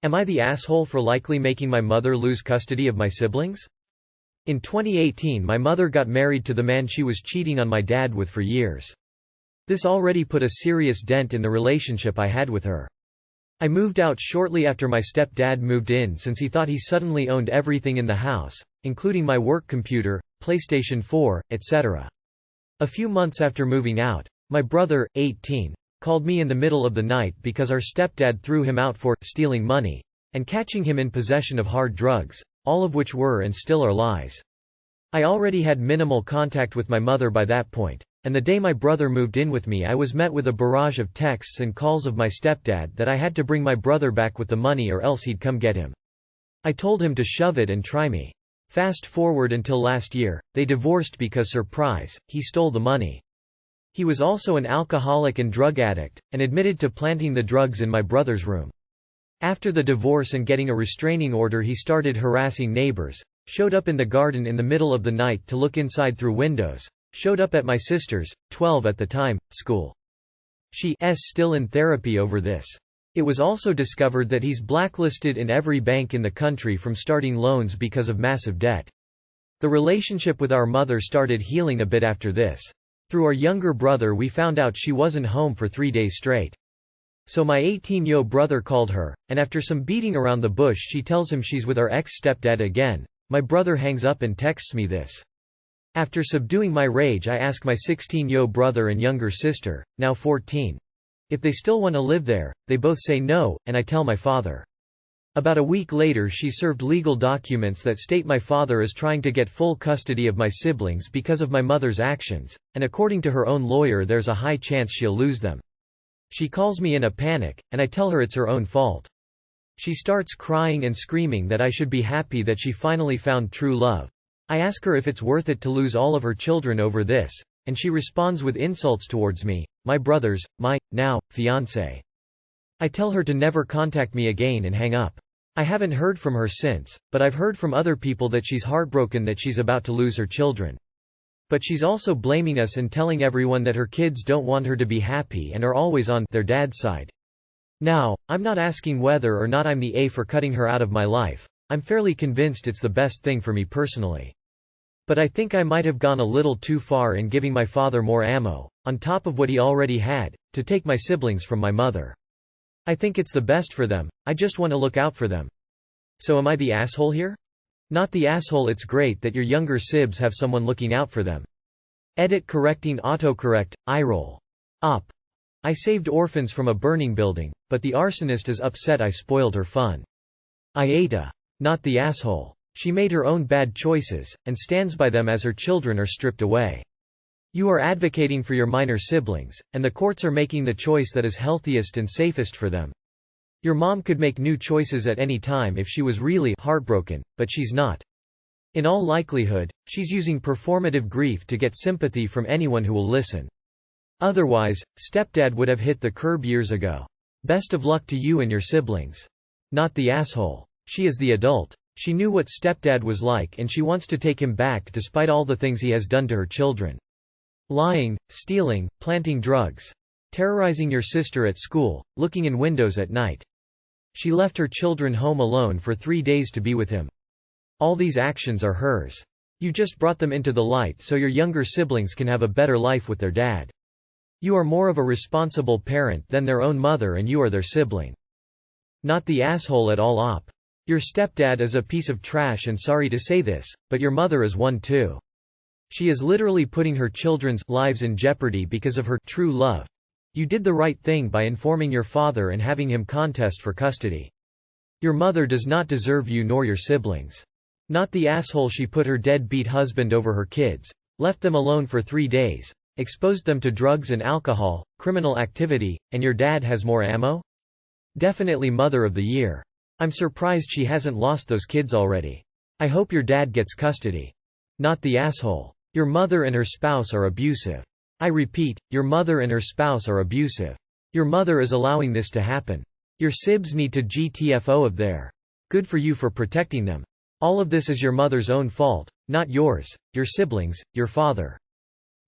Am I the asshole for likely making my mother lose custody of my siblings? In 2018 my mother got married to the man she was cheating on my dad with for years. This already put a serious dent in the relationship I had with her. I moved out shortly after my stepdad moved in since he thought he suddenly owned everything in the house, including my work computer, PlayStation 4, etc. A few months after moving out, my brother, 18, called me in the middle of the night because our stepdad threw him out for stealing money and catching him in possession of hard drugs, all of which were and still are lies. I already had minimal contact with my mother by that point, and the day my brother moved in with me I was met with a barrage of texts and calls of my stepdad that I had to bring my brother back with the money or else he'd come get him. I told him to shove it and try me. Fast forward until last year, they divorced because, surprise, he stole the money. He was also an alcoholic and drug addict, and admitted to planting the drugs in my brother's room. After the divorce and getting a restraining order he started harassing neighbors, showed up in the garden in the middle of the night to look inside through windows, showed up at my sister's, 12 at the time, school. She's still in therapy over this. It was also discovered that he's blacklisted in every bank in the country from starting loans because of massive debt. The relationship with our mother started healing a bit after this. Through our younger brother we found out she wasn't home for 3 days straight. So my 18-year-old brother called her, and after some beating around the bush she tells him she's with our ex-stepdad again. My brother hangs up and texts me this. After subduing my rage I ask my 16-year-old brother and younger sister, now 14. If they still want to live there. They both say no, and I tell my father. About a week later she served legal documents that state my father is trying to get full custody of my siblings because of my mother's actions, and according to her own lawyer there's a high chance she'll lose them. She calls me in a panic, and I tell her it's her own fault. She starts crying and screaming that I should be happy that she finally found true love. I ask her if it's worth it to lose all of her children over this, and she responds with insults towards me, my brothers, my, now, fiancé. I tell her to never contact me again and hang up. I haven't heard from her since, but I've heard from other people that she's heartbroken that she's about to lose her children. But she's also blaming us and telling everyone that her kids don't want her to be happy and are always on their dad's side. Now, I'm not asking whether or not I'm the A for cutting her out of my life. I'm fairly convinced it's the best thing for me personally. But I think I might have gone a little too far in giving my father more ammo, on top of what he already had, to take my siblings from my mother. I think it's the best for them, I just want to look out for them. So am I the asshole here? Not the asshole. It's great that your younger sibs have someone looking out for them. Edit correcting autocorrect, eyeroll. Op. I saved orphans from a burning building, but the arsonist is upset I spoiled her fun. AITA. Not the asshole. She made her own bad choices, and stands by them as her children are stripped away. You are advocating for your minor siblings, and the courts are making the choice that is healthiest and safest for them. Your mom could make new choices at any time if she was really heartbroken, but she's not. In all likelihood, she's using performative grief to get sympathy from anyone who will listen. Otherwise, stepdad would have hit the curb years ago. Best of luck to you and your siblings. Not the asshole. She is the adult. She knew what stepdad was like and she wants to take him back despite all the things he has done to her children. Lying, stealing, planting drugs. Terrorizing your sister at school, looking in windows at night. She left her children home alone for 3 days to be with him. All these actions are hers. You just brought them into the light so your younger siblings can have a better life with their dad. You are more of a responsible parent than their own mother and you are their sibling. Not the asshole at all. Op. Your stepdad is a piece of trash and sorry to say this, but your mother is one too. She is literally putting her children's lives in jeopardy because of her true love. You did the right thing by informing your father and having him contest for custody. Your mother does not deserve you nor your siblings. Not the asshole. She put her deadbeat husband over her kids, left them alone for 3 days, exposed them to drugs and alcohol, criminal activity, and your dad has more ammo? Definitely Mother of the Year. I'm surprised she hasn't lost those kids already. I hope your dad gets custody. Not the asshole. Your mother and her spouse are abusive. I repeat, your mother and her spouse are abusive. Your mother is allowing this to happen. Your sibs need to GTFO of there. Good for you for protecting them. All of this is your mother's own fault, not yours, your siblings, your father.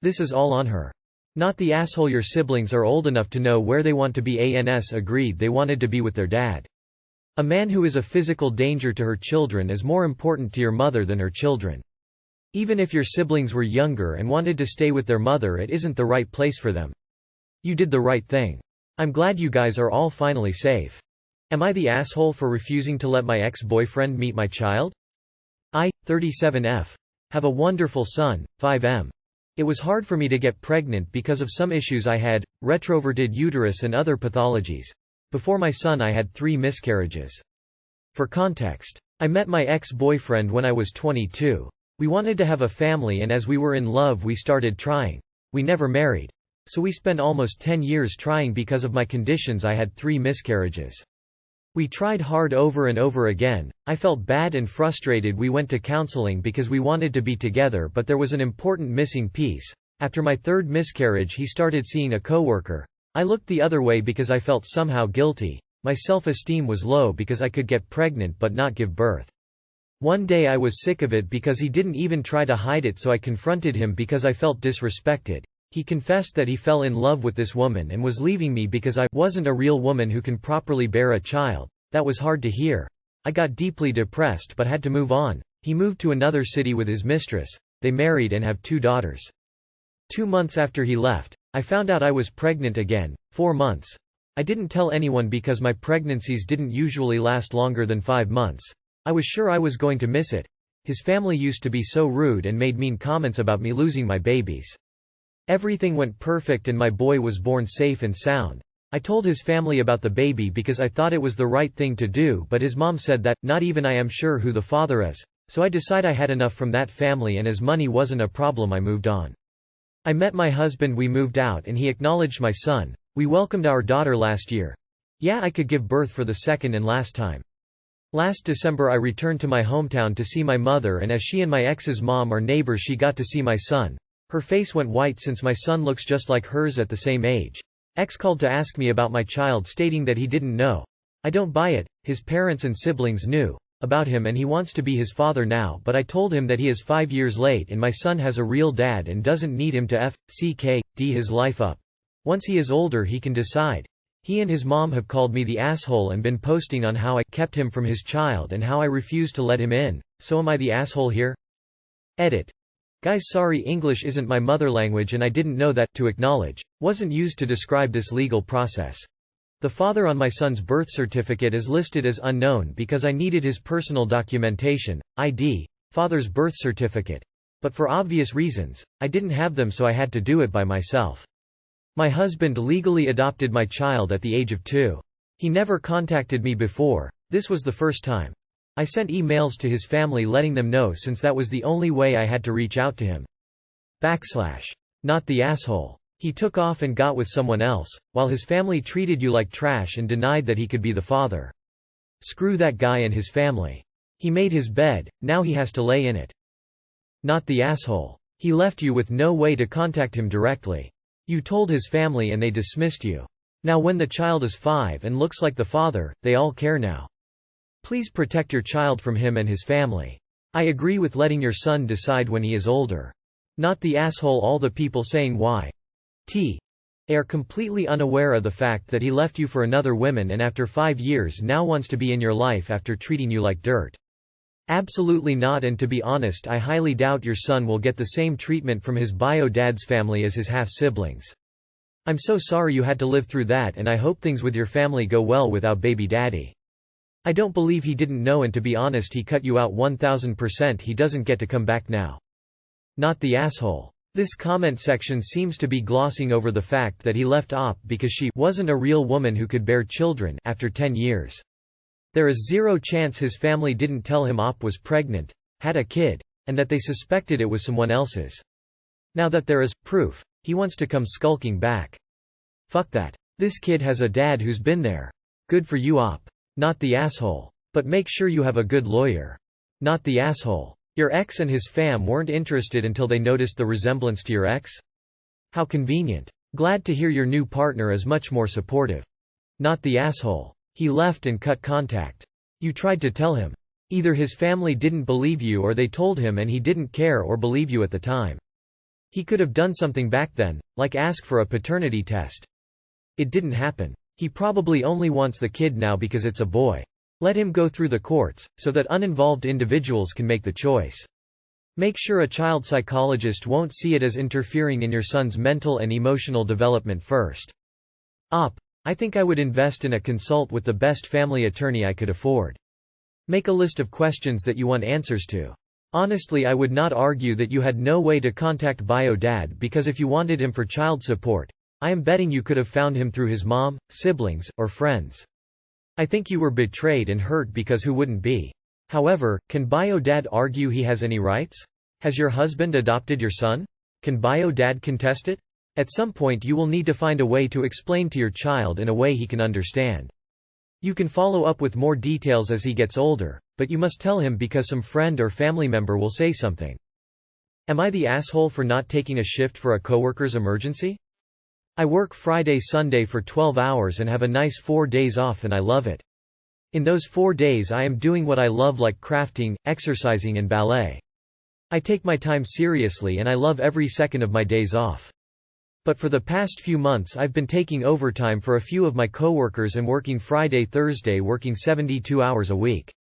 This is all on her. Not the asshole. Your siblings are old enough to know where they want to be. ANS agreed they wanted to be with their dad. A man who is a physical danger to her children is more important to your mother than her children. Even if your siblings were younger and wanted to stay with their mother, it isn't the right place for them. You did the right thing. I'm glad you guys are all finally safe. Am I the asshole for refusing to let my ex-boyfriend meet my child? I, 37F, have a wonderful son, 5M. It was hard for me to get pregnant because of some issues I had, retroverted uterus and other pathologies. Before my son I had 3 miscarriages. For context, I met my ex-boyfriend when I was 22. We wanted to have a family, and as we were in love we started trying. We never married. So we spent almost 10 years trying. Because of my conditions I had 3 miscarriages. We tried hard over and over again. I felt bad and frustrated. We went to counseling because we wanted to be together, but there was an important missing piece. After my 3rd miscarriage he started seeing a coworker. I looked the other way because I felt somehow guilty. My self-esteem was low because I could get pregnant but not give birth. One day I was sick of it because he didn't even try to hide it, so I confronted him because I felt disrespected. He confessed that he fell in love with this woman and was leaving me because I wasn't a real woman who can properly bear a child. That was hard to hear. I got deeply depressed but had to move on. He moved to another city with his mistress. They married and have 2 daughters. 2 months after he left, I found out I was pregnant again, 4 months. I didn't tell anyone because my pregnancies didn't usually last longer than 5 months. I was sure I was going to miss it. His family used to be so rude and made mean comments about me losing my babies. Everything went perfect and my boy was born safe and sound. I told his family about the baby because I thought it was the right thing to do, but his mom said that, not even I am sure who the father is. So I decided I had enough from that family, and as money wasn't a problem I moved on. I met my husband, we moved out, and he acknowledged my son. We welcomed our daughter last year. Yeah, I could give birth for the second and last time. Last December I returned to my hometown to see my mother, and as she and my ex's mom are neighbors she got to see my son. Her face went white since my son looks just like hers at the same age. Ex called to ask me about my child, stating that he didn't know. I don't buy it. His parents and siblings knew about him and he wants to be his father now, but I told him that he is 5 years late and my son has a real dad and doesn't need him to f***d his life up. Once he is older he can decide. He and his mom have called me the asshole and been posting on how I kept him from his child and how I refused to let him in. So am I the asshole here? Edit. Guys, sorry, English isn't my mother language and I didn't know that to acknowledge wasn't used to describe this legal process. The father on my son's birth certificate is listed as unknown because I needed his personal documentation, ID, father's birth certificate. But for obvious reasons, I didn't have them, so I had to do it by myself. My husband legally adopted my child at the age of 2. He never contacted me before. This was the first time. I sent emails to his family letting them know since that was the only way I had to reach out to him. Not the asshole. He took off and got with someone else, while his family treated you like trash and denied that he could be the father. Screw that guy and his family. He made his bed, now he has to lay in it. Not the asshole. He left you with no way to contact him directly. You told his family and they dismissed you. Now when the child is 5 and looks like the father, they all care now. Please protect your child from him and his family. I agree with letting your son decide when he is older. Not the asshole. All the people saying why are completely unaware of the fact that he left you for another woman and after 5 years now wants to be in your life after treating you like dirt. Absolutely not, and to be honest I highly doubt your son will get the same treatment from his bio dad's family as his half-siblings. I'm so sorry you had to live through that and I hope things with your family go well without baby daddy. I don't believe he didn't know, and to be honest he cut you out 1000%. He doesn't get to come back now. Not the asshole. This comment section seems to be glossing over the fact that he left Op because she wasn't a real woman who could bear children after 10 years. There is zero chance his family didn't tell him Op was pregnant, had a kid, and that they suspected it was someone else's. Now that there is proof, he wants to come skulking back. Fuck that. This kid has a dad who's been there. Good for you, Op. Not the asshole. But make sure you have a good lawyer. Not the asshole. Your ex and his fam weren't interested until they noticed the resemblance to your ex? How convenient. Glad to hear your new partner is much more supportive. Not the asshole. He left and cut contact. You tried to tell him. Either his family didn't believe you or they told him and he didn't care or believe you at the time. He could have done something back then, like ask for a paternity test. It didn't happen. He probably only wants the kid now because it's a boy. Let him go through the courts, so that uninvolved individuals can make the choice. Make sure a child psychologist won't see it as interfering in your son's mental and emotional development first. I think I would invest in a consult with the best family attorney I could afford. Make a list of questions that you want answers to. Honestly, I would not argue that you had no way to contact bio dad, because if you wanted him for child support, I am betting you could have found him through his mom, siblings, or friends. I think you were betrayed and hurt, because who wouldn't be? However, can bio dad argue he has any rights? Has your husband adopted your son? Can bio dad contest it? At some point you will need to find a way to explain to your child in a way he can understand. You can follow up with more details as he gets older, but you must tell him because some friend or family member will say something. Am I the asshole for not taking a shift for a coworker's emergency? I work Friday-Sunday for 12 hours and have a nice 4 days off, and I love it. In those 4 days I am doing what I love, like crafting, exercising and ballet. I take my time seriously and I love every second of my days off. But for the past few months I've been taking overtime for a few of my coworkers and working Friday-Thursday, working 72 hours a week.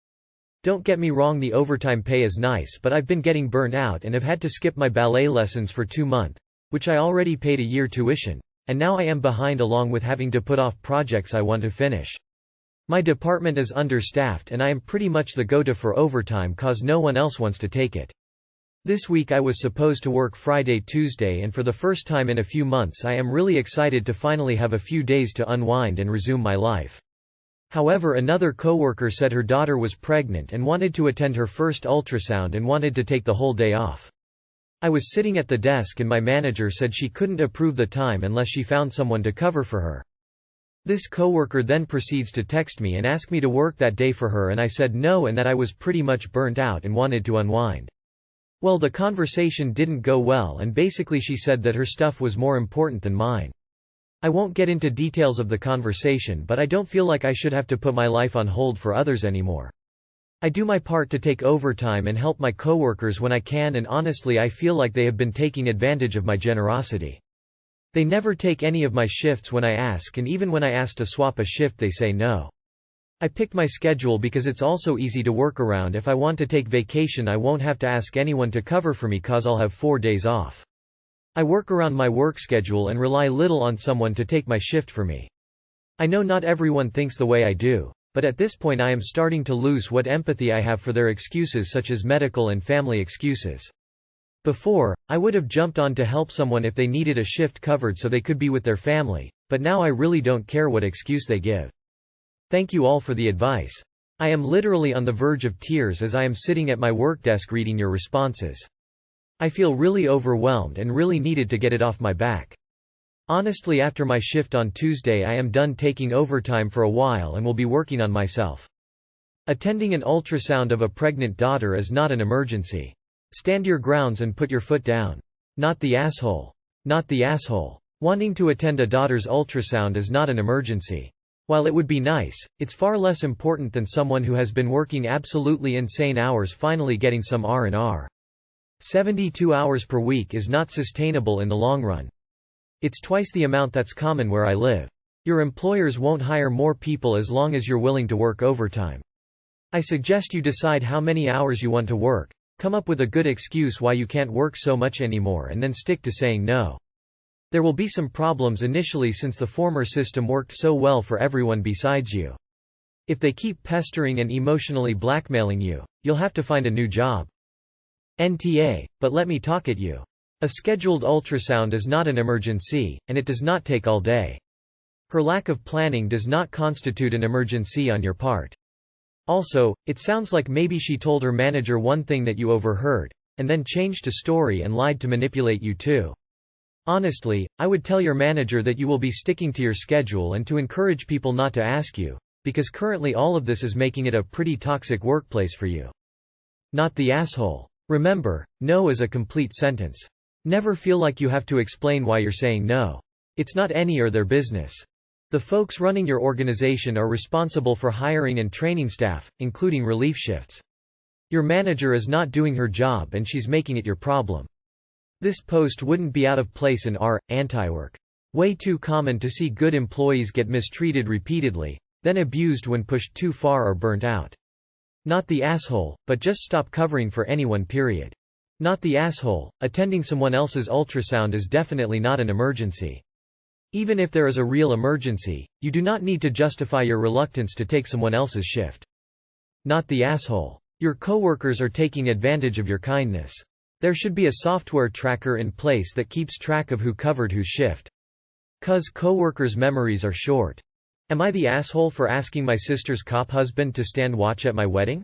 Don't get me wrong, the overtime pay is nice, but I've been getting burnt out and have had to skip my ballet lessons for 2 months, which I already paid a year tuition. And now I am behind, along with having to put off projects I want to finish. My department is understaffed and I am pretty much the go-to for overtime cause no one else wants to take it. This week I was supposed to work Friday-Tuesday, and for the first time in a few months I am really excited to finally have a few days to unwind and resume my life. However, another coworker said her daughter was pregnant and wanted to attend her first ultrasound and wanted to take the whole day off. I was sitting at the desk and my manager said she couldn't approve the time unless she found someone to cover for her. This coworker then proceeds to text me and ask me to work that day for her, and I said no and that I was pretty much burnt out and wanted to unwind. Well, the conversation didn't go well, and basically she said that her stuff was more important than mine. I won't get into details of the conversation, but I don't feel like I should have to put my life on hold for others anymore. I do my part to take overtime and help my coworkers when I can, and honestly I feel like they have been taking advantage of my generosity. They never take any of my shifts when I ask, and even when I ask to swap a shift they say no. I picked my schedule because it's also easy to work around. If I want to take vacation I won't have to ask anyone to cover for me cause I'll have 4 days off. I work around my work schedule and rely little on someone to take my shift for me. I know not everyone thinks the way I do, but at this point I am starting to lose what empathy I have for their excuses, such as medical and family excuses. Before, I would have jumped on to help someone if they needed a shift covered so they could be with their family, but now I really don't care what excuse they give. Thank you all for the advice. I am literally on the verge of tears as I am sitting at my work desk reading your responses. I feel really overwhelmed and really needed to get it off my back. Honestly, after my shift on Tuesday I am done taking overtime for a while and will be working on myself. Attending an ultrasound of a pregnant daughter is not an emergency. Stand your grounds and put your foot down. Not the asshole. Not the asshole. Wanting to attend a daughter's ultrasound is not an emergency. While it would be nice, it's far less important than someone who has been working absolutely insane hours finally getting some R&R. 72 hours per week is not sustainable in the long run. It's twice the amount that's common where I live. Your employers won't hire more people as long as you're willing to work overtime. I suggest you decide how many hours you want to work, come up with a good excuse why you can't work so much anymore, and then stick to saying no. There will be some problems initially since the former system worked so well for everyone besides you. If they keep pestering and emotionally blackmailing you, you'll have to find a new job. NTA, but let me talk at you. A scheduled ultrasound is not an emergency, and it does not take all day. Her lack of planning does not constitute an emergency on your part. Also, it sounds like maybe she told her manager one thing that you overheard, and then changed a story and lied to manipulate you too. Honestly, I would tell your manager that you will be sticking to your schedule and to encourage people not to ask you, because currently all of this is making it a pretty toxic workplace for you. Not the asshole. Remember, no is a complete sentence. Never feel like you have to explain why you're saying no. It's not any or their business. The folks running your organization are responsible for hiring and training staff, including relief shifts. Your manager is not doing her job and she's making it your problem. This post wouldn't be out of place in our anti-work. Way too common to see good employees get mistreated repeatedly, then abused when pushed too far or burnt out. Not the asshole, but just stop covering for anyone period. Not the asshole, attending someone else's ultrasound is definitely not an emergency. Even if there is a real emergency, you do not need to justify your reluctance to take someone else's shift. Not the asshole. Your coworkers are taking advantage of your kindness. There should be a software tracker in place that keeps track of who covered whose shift. 'Cause coworkers' memories are short. Am I the asshole for asking my sister's cop husband to stand watch at my wedding?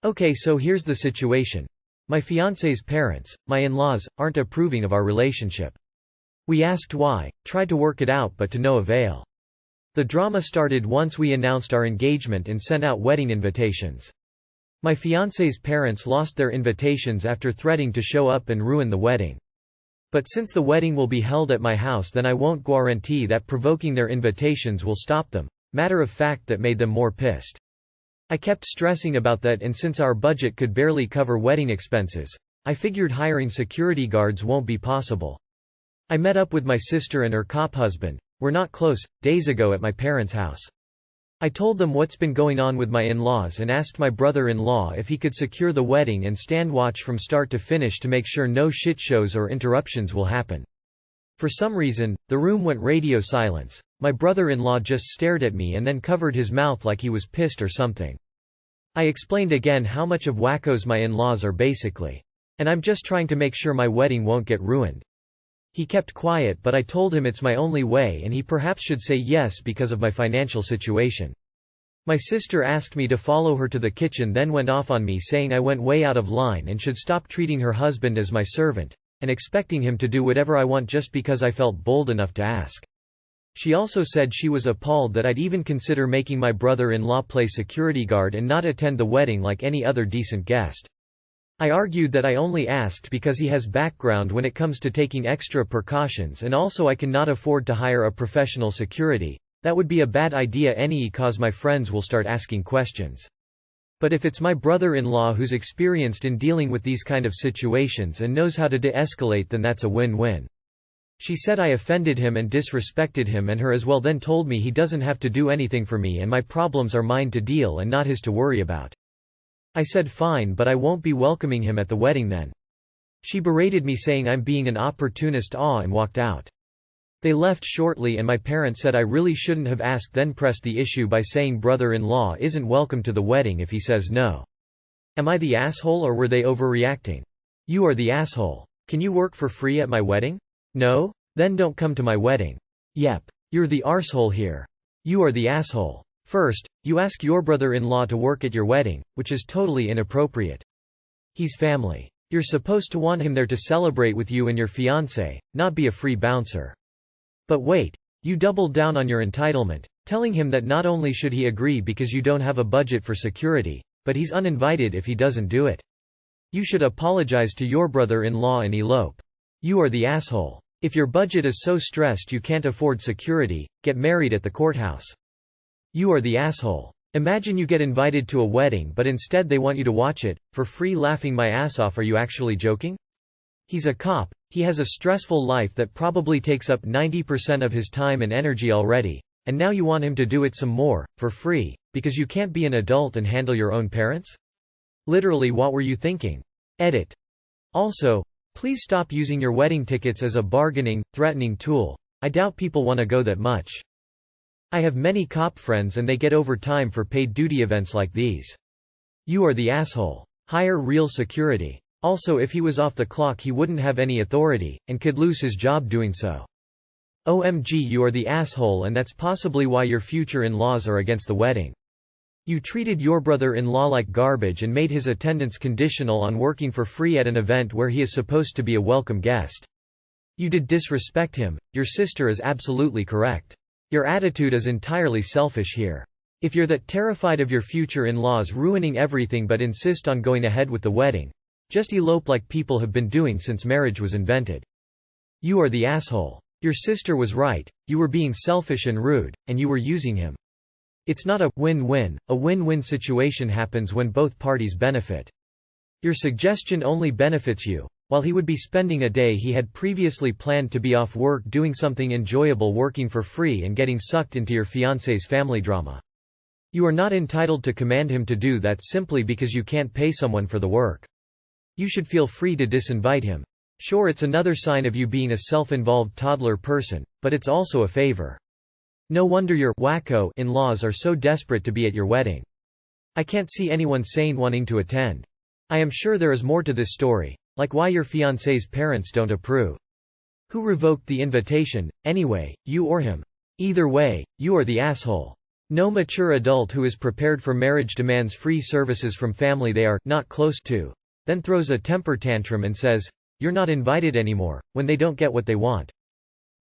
Okay, so here's the situation. My fiancé's parents, my in-laws, aren't approving of our relationship. We asked why, tried to work it out but to no avail. The drama started once we announced our engagement and sent out wedding invitations. My fiancé's parents lost their invitations after threatening to show up and ruin the wedding. But since the wedding will be held at my house, then I won't guarantee that provoking their invitations will stop them. Matter of fact, that made them more pissed. I kept stressing about that, and since our budget could barely cover wedding expenses, I figured hiring security guards won't be possible. I met up with my sister and her cop husband, we're not close, days ago at my parents' house. I told them what's been going on with my in-laws and asked my brother-in-law if he could secure the wedding and stand watch from start to finish to make sure no shit shows or interruptions will happen. For some reason, the room went radio silence. My brother-in-law just stared at me and then covered his mouth like he was pissed or something. I explained again how much of wackos my in-laws are basically. And I'm just trying to make sure my wedding won't get ruined. He kept quiet, but I told him it's my only way and he perhaps should say yes because of my financial situation. My sister asked me to follow her to the kitchen, then went off on me saying I went way out of line and should stop treating her husband as my servant, and expecting him to do whatever I want just because I felt bold enough to ask. She also said she was appalled that I'd even consider making my brother-in-law play security guard and not attend the wedding like any other decent guest. I argued that I only asked because he has background when it comes to taking extra precautions, and also I cannot afford to hire a professional security. That would be a bad idea cause my friends will start asking questions. But if it's my brother-in-law who's experienced in dealing with these kind of situations and knows how to de-escalate, then that's a win-win. She said I offended him and disrespected him and her as well, then told me he doesn't have to do anything for me and my problems are mine to deal and not his to worry about. I said fine, but I won't be welcoming him at the wedding then. She berated me saying I'm being an opportunist and walked out. They left shortly and my parents said I really shouldn't have asked, then pressed the issue by saying brother-in-law isn't welcome to the wedding if he says no. Am I the asshole or were they overreacting? You are the asshole. Can you work for free at my wedding? No? Then don't come to my wedding. Yep. You're the arsehole here. You are the asshole. First, you ask your brother-in-law to work at your wedding, which is totally inappropriate. He's family. You're supposed to want him there to celebrate with you and your fiancé, not be a free bouncer. But wait, you doubled down on your entitlement, telling him that not only should he agree because you don't have a budget for security, but he's uninvited if he doesn't do it. You should apologize to your brother-in-law and elope. You are the asshole. If your budget is so stressed you can't afford security, get married at the courthouse. You are the asshole. Imagine you get invited to a wedding but instead they want you to watch it, for free, laughing my ass off. Are you actually joking? He's a cop, he has a stressful life that probably takes up 90% of his time and energy already, and now you want him to do it some more, for free, because you can't be an adult and handle your own parents? Literally, what were you thinking? Edit. Also, please stop using your wedding tickets as a bargaining, threatening tool. I doubt people want to go that much. I have many cop friends and they get overtime for paid duty events like these. You are the asshole. Hire real security. Also, if he was off the clock he wouldn't have any authority, and could lose his job doing so. OMG, you are the asshole, and that's possibly why your future in-laws are against the wedding. You treated your brother-in-law like garbage and made his attendance conditional on working for free at an event where he is supposed to be a welcome guest. You did disrespect him. Your sister is absolutely correct. Your attitude is entirely selfish here. If you're that terrified of your future in-laws ruining everything but insist on going ahead with the wedding, just elope like people have been doing since marriage was invented. You are the asshole. Your sister was right, you were being selfish and rude, and you were using him. It's not a win-win. A win-win situation happens when both parties benefit. Your suggestion only benefits you. While he would be spending a day he had previously planned to be off work doing something enjoyable, working for free and getting sucked into your fiancé's family drama. You are not entitled to command him to do that simply because you can't pay someone for the work. You should feel free to disinvite him. Sure, it's another sign of you being a self-involved toddler person, but it's also a favor. No wonder your wacko in-laws are so desperate to be at your wedding. I can't see anyone sane wanting to attend. I am sure there is more to this story, like why your fiancé's parents don't approve. Who revoked the invitation, anyway, you or him? Either way, you are the asshole. No mature adult who is prepared for marriage demands free services from family they are not close to, then throws a temper tantrum and says, "You're not invited anymore," when they don't get what they want.